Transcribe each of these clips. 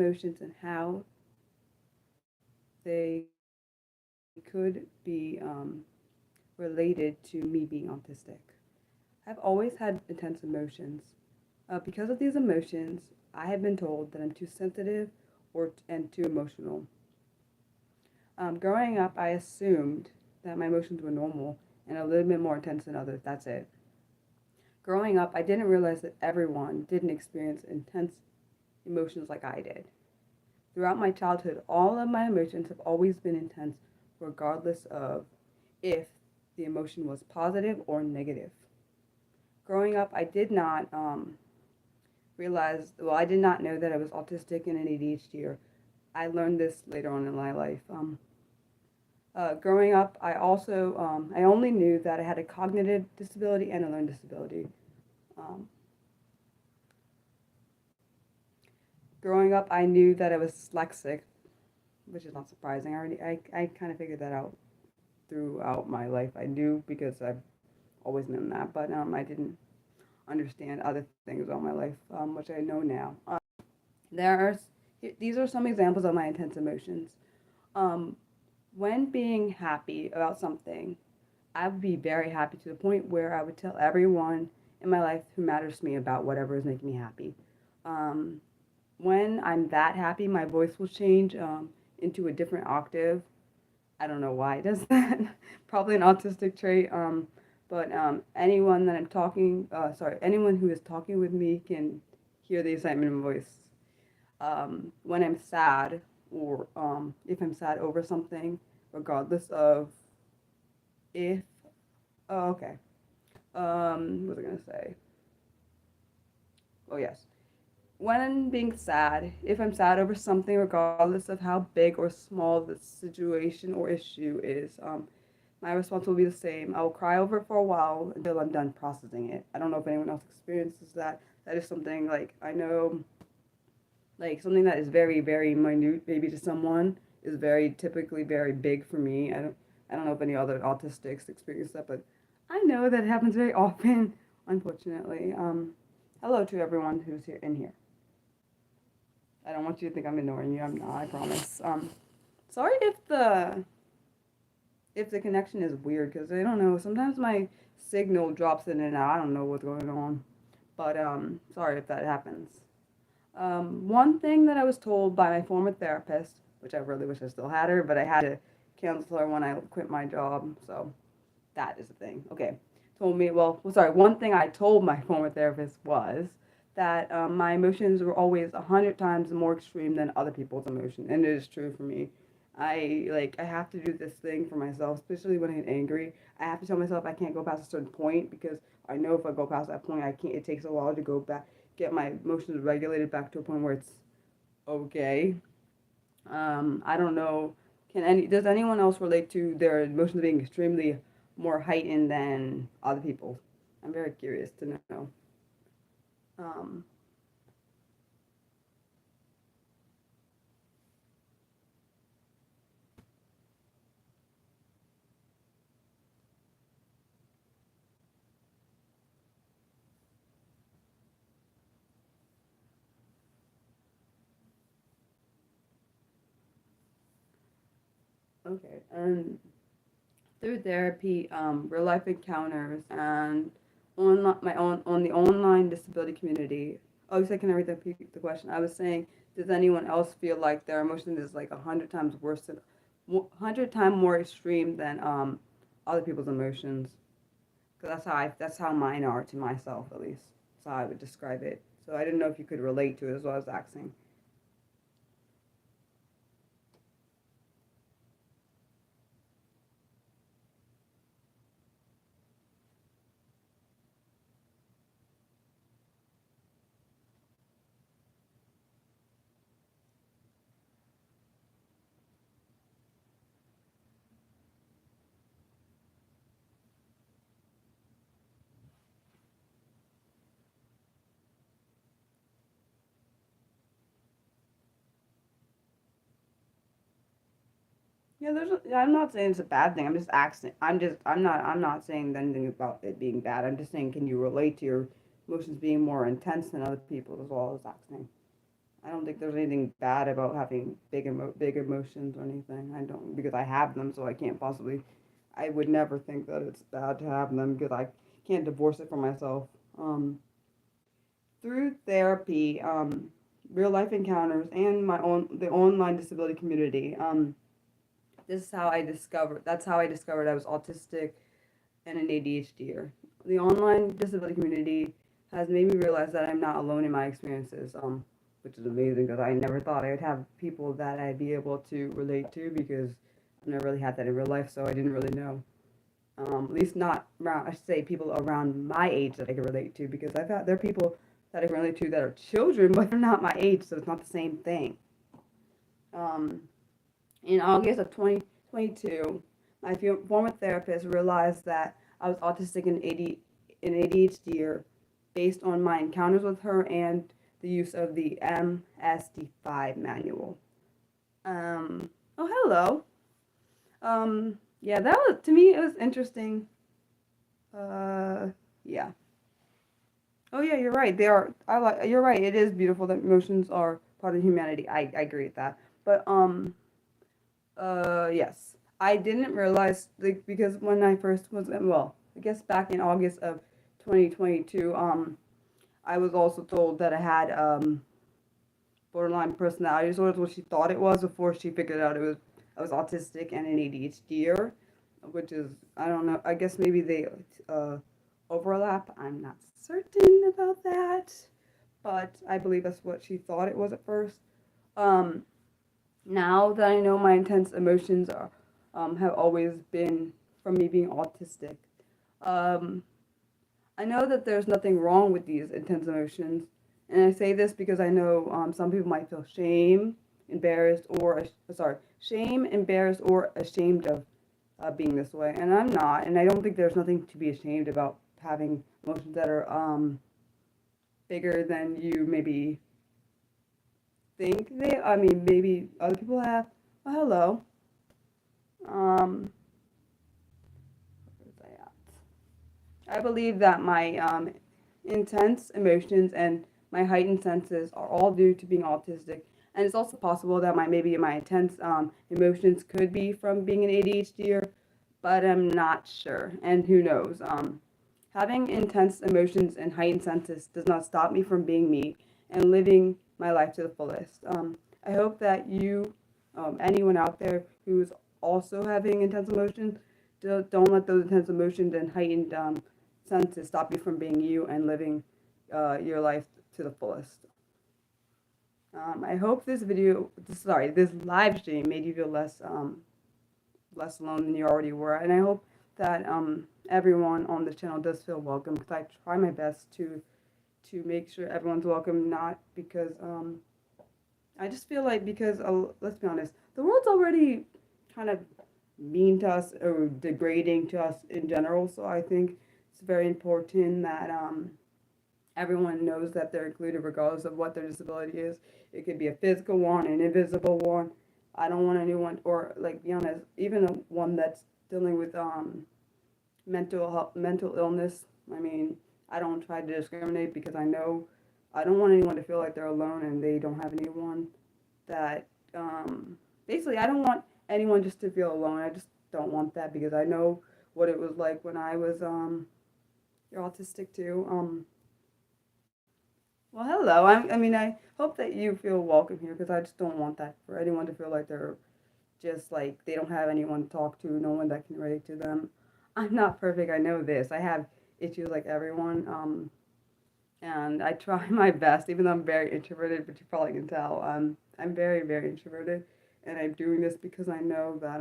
emotions and how they could be related to me being autistic. I've always had intense emotions. Because of these emotions, I have been told that I'm too sensitive and too emotional. Growing up, I assumed that my emotions were normal and a little bit more intense than others. That's it. Growing up, I didn't realize that everyone didn't experience intense emotions like I did. Throughout my childhood, all of my emotions have always been intense, regardless of if the emotion was positive or negative. Growing up, I did not I did not know that I was autistic and an ADHD. I learned this later on in my life. Growing up, I only knew that I had a cognitive disability and a learning disability. Um, Growing up, I knew that I was dyslexic, which is not surprising. I kind of figured that out throughout my life. I knew because I've always known that, but I didn't understand other things about my life, which I know now. There are these are some examples of my intense emotions. Um, when being happy about something, I would be very happy to the point where I would tell everyone in my life who matters to me about whatever is making me happy. Um, when I'm that happy, my voice will change into a different octave. I don't know why it does that. Probably an autistic trait. Anyone that anyone who is talking with me can hear the excitement in my voice. When I'm sad, or if I'm sad over something, regardless of if. Oh, okay. What was I gonna say? Oh yes. When I'm being sad, if I'm sad over something, regardless of how big or small the situation or issue is, my response will be the same. I will cry over it for a while until I'm done processing it. I don't know if anyone else experiences that. That is something like I know, like something that is very, very minute, maybe to someone, is very typically very big for me. I don't know if any other autistics experience that, but I know that it happens very often, unfortunately. Hello to everyone who's here in here. I don't want you to think I'm ignoring you. I'm not. I promise. Sorry if the connection is weird because I don't know. Sometimes my signal drops in and out. I don't know what's going on, but sorry if that happens. One thing that I was told by my former therapist, which I really wish I still had her, but I had to cancel her when I quit my job, so that is the thing. Okay, told me. One thing I told my former therapist was that my emotions were always 100 times more extreme than other people's emotions, and it is true for me. I have to do this thing for myself, especially when I get angry. I have to tell myself I can't go past a certain point because I know if I go past that point, I can't. It takes a while to go back, get my emotions regulated back to a point where it's okay. I don't know. Does anyone else relate to their emotions being extremely more heightened than other people's? I'm very curious to know. Um, okay. Through therapy, real life encounters, and on the online disability community. Oh, you said can I read the question? I was saying, does anyone else feel like their emotion is like 100 times worse than 100 times more extreme than other people's emotions? Because that's how mine are to myself at least. That's how I would describe it. So I didn't know if you could relate to it as well as asking. Yeah, I'm not saying it's a bad thing. I'm just asking. I'm not saying anything about it being bad. I'm just saying, can you relate to your emotions being more intense than other people's? As well as asking. I don't think there's anything bad about having big emotions or anything. I don't, because I have them, so I can't possibly. I would never think that it's bad to have them because I can't divorce it from myself. Um, Through therapy, real life encounters, and the online disability community. This is how I discovered. That's how I discovered I was autistic and an ADHDer. The online disability community has made me realize that I'm not alone in my experiences, which is amazing because I never thought I would have people that I'd be able to relate to because I've never really had that in real life, so I didn't really know. At least not around, I should say, people around my age that I can relate to because I've had, there are people that I can relate to that are children, but they're not my age, so it's not the same thing. Um, in August of 2022, my former therapist realized that I was autistic and ADHD based on my encounters with her and the use of the MSD5 manual. Oh, hello. Yeah, that was, to me, it was interesting. Uh, yeah. Oh, yeah, you're right. They are, you're right. It is beautiful that emotions are part of humanity. I agree with that. But, yes. I didn't realize, like, because when I first was, well, I guess back in August of 2022, I was also told that I had, borderline personality disorder, what she thought it was before she figured out I was autistic and an ADHDer, which is, I don't know, I guess maybe they uh, overlap. I'm not certain about that, but I believe that's what she thought it was at first. Um, Now that I know my intense emotions have always been from me being autistic, um, I know that there's nothing wrong with these intense emotions, and I say this because I know some people might feel shame, embarrassed, or ashamed of being this way, and I'm not, and I don't think there's nothing to be ashamed about having emotions that are bigger than you maybe think they. I mean, maybe other people have. Oh, hello. Um, where's I at? I believe that my intense emotions and my heightened senses are all due to being autistic. And it's also possible that maybe my intense emotions could be from being an ADHDer, but I'm not sure. And who knows? Having intense emotions and heightened senses does not stop me from being me and living my life to the fullest. I hope that anyone out there who's also having intense emotions, don't let those intense emotions and heightened senses stop you from being you and living your life to the fullest. I hope this live stream made you feel less alone than you already were, and I hope that everyone on the channel does feel welcome because I try my best to make sure everyone's welcome. Not because I just feel like because let's be honest, the world's already kind of mean to us or degrading to us in general. So I think it's very important that everyone knows that they're included regardless of what their disability is. It could be a physical one, an invisible one. I don't want anyone, or like be honest, even one that's dealing with mental illness. I mean, I don't try to discriminate because I know I don't want anyone to feel like they're alone and they don't have anyone that basically I don't want anyone just to feel alone. I just don't want that because I know what it was like when I was you're autistic too. Well, hello. I mean, I hope that you feel welcome here because I just don't want that for anyone to feel like they're just like they don't have anyone to talk to, no one that can relate to them. I'm not perfect. I know this. I have issues like everyone. And I try my best, even though I'm very introverted, but you probably can tell. I'm very, very introverted, and I'm doing this because I know that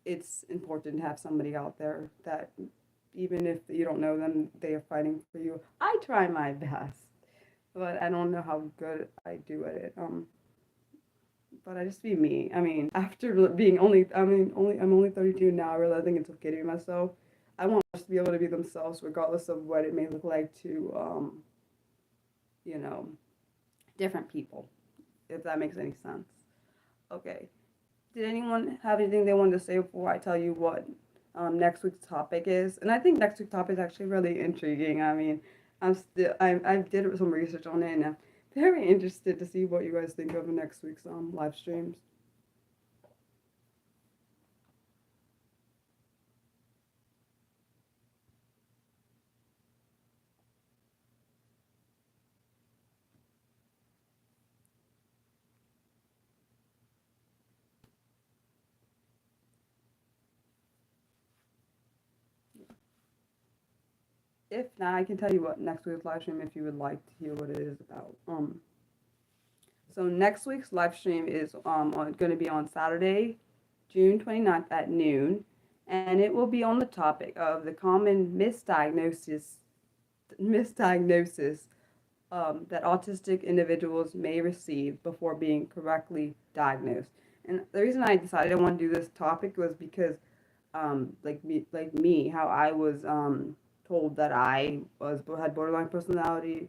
it's important to have somebody out there that even if you don't know them, they are fighting for you. I try my best, but I don't know how good I do at it. But I just be me. I mean, after being I'm only 32 now, realizing it's okay to be myself. I want us to be able to be themselves, regardless of what it may look like to, you know, different people, if that makes any sense. Okay. Did anyone have anything they wanted to say before I tell you what next week's topic is? And I think next week's topic is actually really intriguing. I mean, I did some research on it, and very interested to see what you guys think of next week's live streams. If not, I can tell you what next week's live stream if you would like to hear what it is about. So next week's live stream is going to be on Saturday, June 29th at noon, and it will be on the topic of the common misdiagnosis that autistic individuals may receive before being correctly diagnosed. And the reason I decided I want to do this topic was because, like me, how I was told that I had borderline personality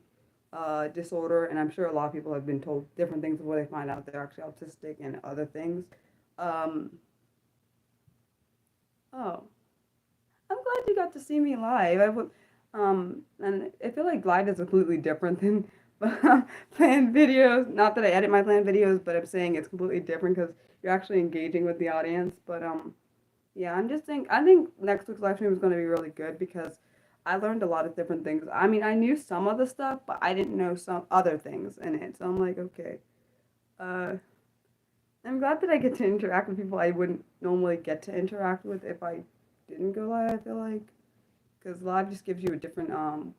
disorder, and I'm sure a lot of people have been told different things before they find out they're actually autistic and other things. Um, oh, I'm glad you got to see me live. And I feel like live is completely different than planned videos. Not that I edit my planned videos, but I'm saying it's completely different because you're actually engaging with the audience. But yeah, I think next week's live stream is going to be really good because I learned a lot of different things. I mean, I knew some of the stuff, but I didn't know some other things in it. So I'm like, okay. Uh, I'm glad that I get to interact with people I wouldn't normally get to interact with if I didn't go live, I feel like. Because live just gives you a different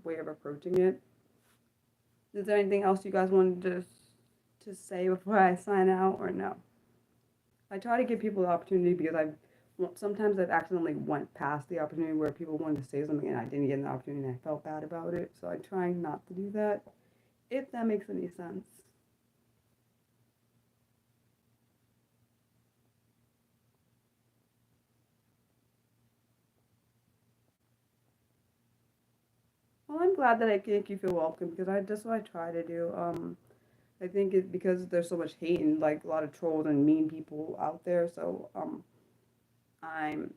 way of approaching it. Is there anything else you guys wanted to say before I sign out or no? I try to give people the opportunity because sometimes I've accidentally went past the opportunity where people wanted to say something and I didn't get an opportunity and I felt bad about it. So I try not to do that, if that makes any sense. Well, I'm glad that I can make you feel welcome because that's what I try to do. I think it's because there's so much hate and like a lot of trolls and mean people out there. So I'm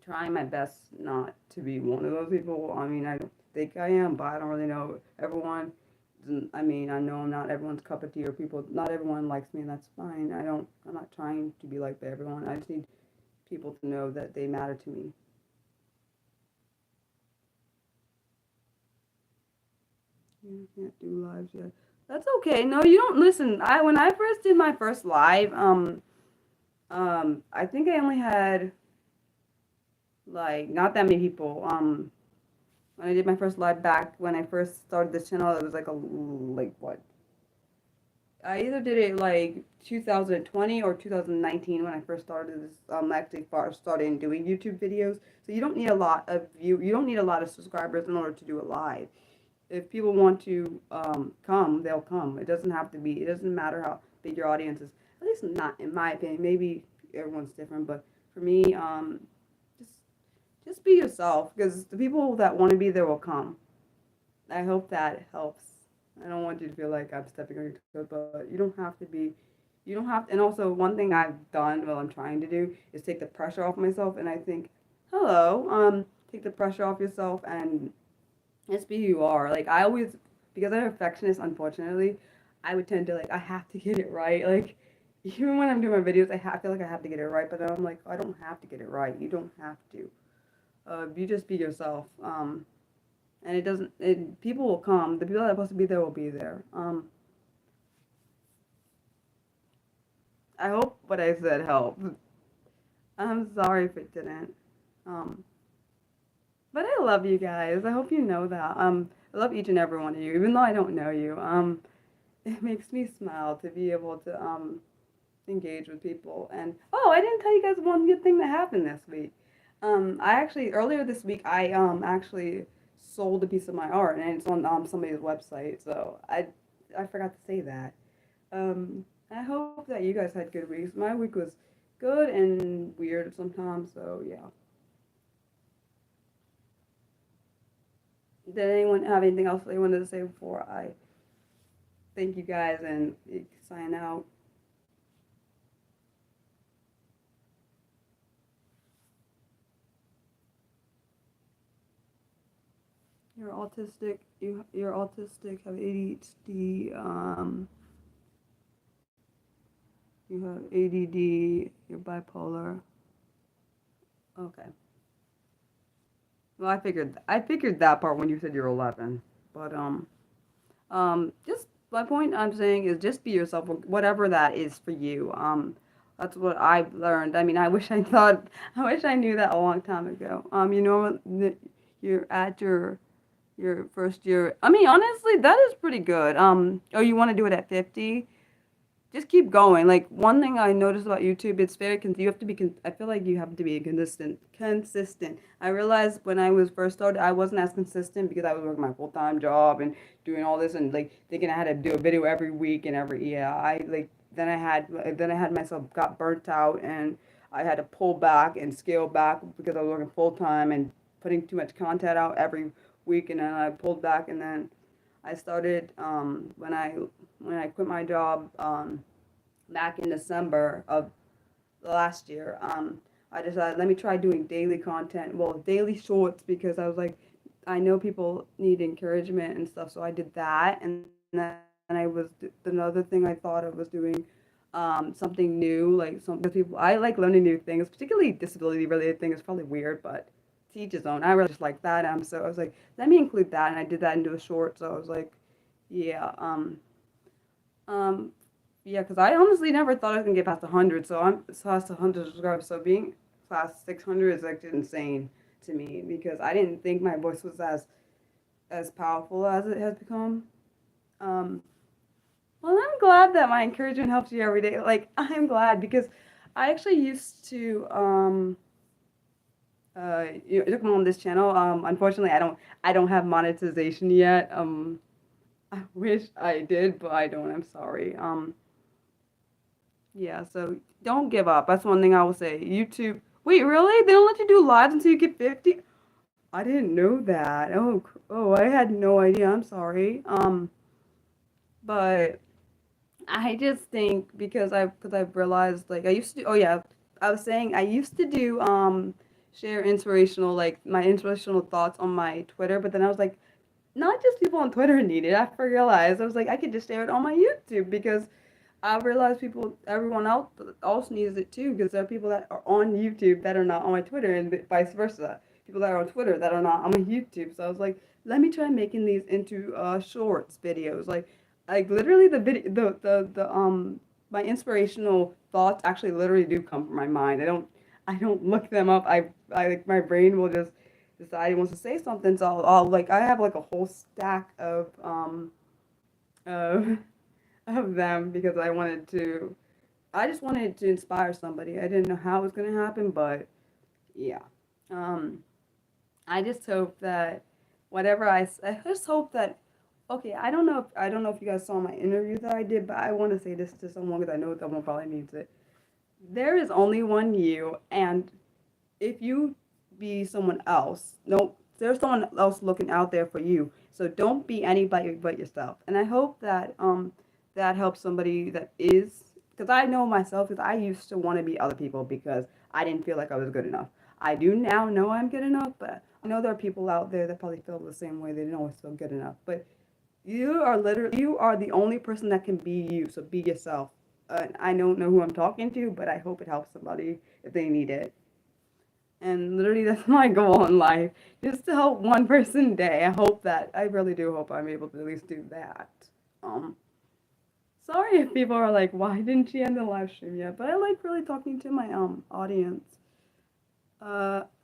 trying my best not to be one of those people. I mean, I don't think I am, but I don't really know everyone. I mean, I know I'm not everyone's cup of tea or people. Not everyone likes me, and that's fine. I'm not trying to be like everyone. I just need people to know that they matter to me. You can't do lives yet. That's okay. No, you don't listen. When I first did my first live, I think I only had like not that many people. When I did my first live back when I first started this channel, it was like what? I either did it like 2020 or 2019 when I first started this. Actually, started doing YouTube videos. So you don't need a lot of you don't need a lot of subscribers in order to do it live. If people want to come, they'll come. It doesn't have to be. It doesn't matter how big your audience is. At least not in my opinion. Maybe everyone's different, but for me, just just be yourself because the people that want to be there will come. I hope that helps. I don't want you to feel like I'm stepping on your toes, but you don't have to be. You don't have to. And also, one thing I've done, well, I'm trying to do, is take the pressure off myself. And I think, hello, take the pressure off yourself and just be who you are. Like I always, because I'm a perfectionist, unfortunately, I would tend to like I have to get it right. Like even when I'm doing my videos, I feel like I have to get it right. But then I'm like, I don't have to get it right. You don't have to. You just be yourself. And it doesn't. People will come. The people that are supposed to be there will be there. I hope what I said helped. I'm sorry if it didn't. Um, but I love you guys. I hope you know that. I love each and every one of you, even though I don't know you. It makes me smile to be able to engage with people. And oh, I didn't tell you guys one good thing that happened this week. I actually earlier this week I actually sold a piece of my art and it's on somebody's website. So I forgot to say that. I hope that you guys had good weeks. My week was good and weird sometimes. So yeah. Did anyone have anything else they wanted to say before I thank you guys and sign out? You're autistic. You're autistic. Have ADHD. You have ADD. You're bipolar. Okay. Well, I figured that part when you said you're 11. But just my point I'm saying is just be yourself, whatever that is for you. That's what I've learned. I mean, I wish I knew that a long time ago. You're at your first year. I mean, honestly, that is pretty good. Oh, you want to do it at 50? Just keep going. Like one thing I noticed about YouTube, it's very you have to be. I feel like you have to be consistent. Consistent. I realized when I was first started, I wasn't as consistent because I was working my full time job and doing all this and like thinking I had to do a video every week and every yeah. I like then I had myself got burnt out and I had to pull back and scale back because I was working full time and putting too much content out every week and then I pulled back and then I started when I quit my job back in December of last year. I decided let me try doing daily content, well, daily shorts because I was like, I know people need encouragement and stuff, so I did that, and then I was another thing I thought of was doing something new, like some because people I like learning new things, particularly disability related things. It's probably weird, but to each his own. I really just like that. So I was like, let me include that, and I did that into a short. So I was like, yeah, um, yeah, because I honestly never thought I was gonna get past 100. So I'm past 100 subscribers. So being past 600 is like insane to me because I didn't think my voice was as powerful as it has become. Um, well, I'm glad that my encouragement helps you every day. Like I'm glad because I actually used to come on this channel. Unfortunately, I don't have monetization yet. I wish I did, but I don't. I'm sorry. Yeah, so don't give up. That's one thing I will say. YouTube. Wait, really? They don't let you do lives until you get 50? I didn't know that. Oh, I had no idea. I'm sorry. But I just think because I've realized like I used to do. Oh yeah, I was saying I used to do share inspirational like my inspirational thoughts on my Twitter, but then I was like, not just people on Twitter need it. I realized I was like I could just share it on my YouTube because I realize everyone else needs it too, because there are people that are on YouTube that are not on my Twitter, and vice versa. People that are on Twitter that are not on my YouTube. So I was like, let me try making these into shorts videos. Like literally the video, my inspirational thoughts actually literally do come from my mind. I don't look them up. I like my brain will just decide it wants to say something. So I'll like I have like a whole stack of of them because I just wanted to inspire somebody. I didn't know how it was going to happen, but yeah. Um, I just hope that I just hope that, okay, I don't know if you guys saw my interview that I did, but I want to say this to someone because I know someone probably needs it. There is only one you, and if you be someone else, no, there's someone else looking out there for you. So don't be anybody but yourself. And I hope that that helps somebody that is because I know myself because I used to want to be other people because I didn't feel like I was good enough. I do now know I'm good enough, but I know there are people out there that probably feel the same way. They don't always feel good enough. But you are the only person that can be you. So be yourself. I don't know who I'm talking to, but I hope it helps somebody if they need it. And literally, that's my goal in life, just to help one person a day. I really do hope I'm able to at least do that. Um, Sorry if people are like, why didn't she end the live stream yet? But I like really talking to my audience.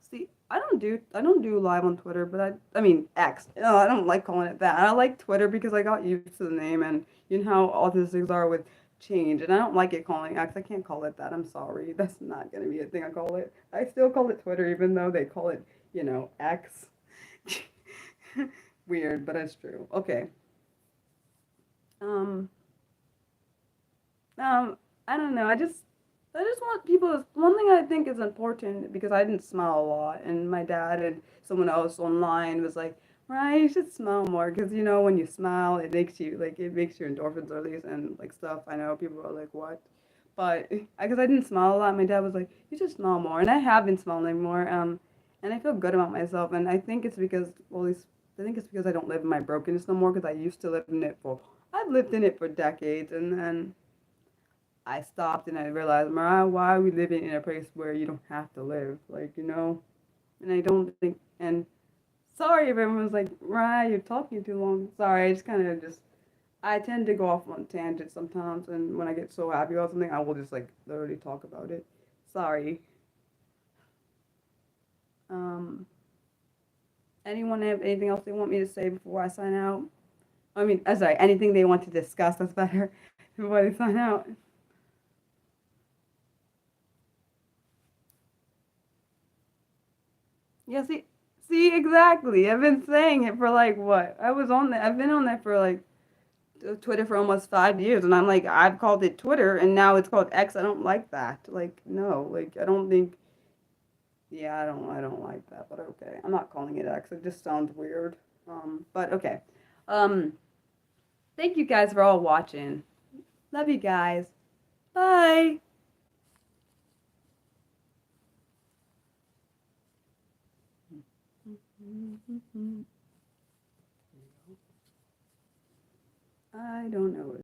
See, I don't do live on Twitter, but I mean X. No, I don't like calling it that. I like Twitter because I got used to the name, and you know how autistics are with change, and I don't like it calling X. I can't call it that. I'm sorry. That's not gonna be a thing I call it. I still call it Twitter, even though they call it, X. Weird, but it's true. Okay. Um, Um, I don't know. I just want people. One thing I think is important because I didn't smile a lot, and my dad and someone else online was like, "Right, you should smile more because when you smile, it makes your endorphins release and like stuff." I know people are like, "What?" But because I didn't smile a lot, my dad was like, "You should smile more," and I have been smiling more. And I feel good about myself, and I think it's because well, at least I think it's because I don't live in my brokenness no more because I used to live in it for, I've lived in it for decades and then I stopped and I realized, Mariah, why are we living in a place where you don't have to live? Like, you know? And I don't think, and sorry if everyone's like, Mariah, you're talking too long. Sorry, I just kind of just, I tend to go off on tangents sometimes and when I get so happy about something, I will just like literally talk about it. Sorry. Um, Anyone have anything else they want me to say before I sign out? I mean, sorry, anything they want to discuss that's better before they sign out. Yeah, see, exactly. I've been saying it for like what? I was on that. I've been on that for like Twitter for almost 5 years, and I'm like, I've called it Twitter, and now it's called X. I don't like that. Like, no, like I don't think. Yeah, I don't like that. But okay, I'm not calling it X. It just sounds weird. But okay. Um, thank you guys for all watching. Love you guys. Bye. I don't know.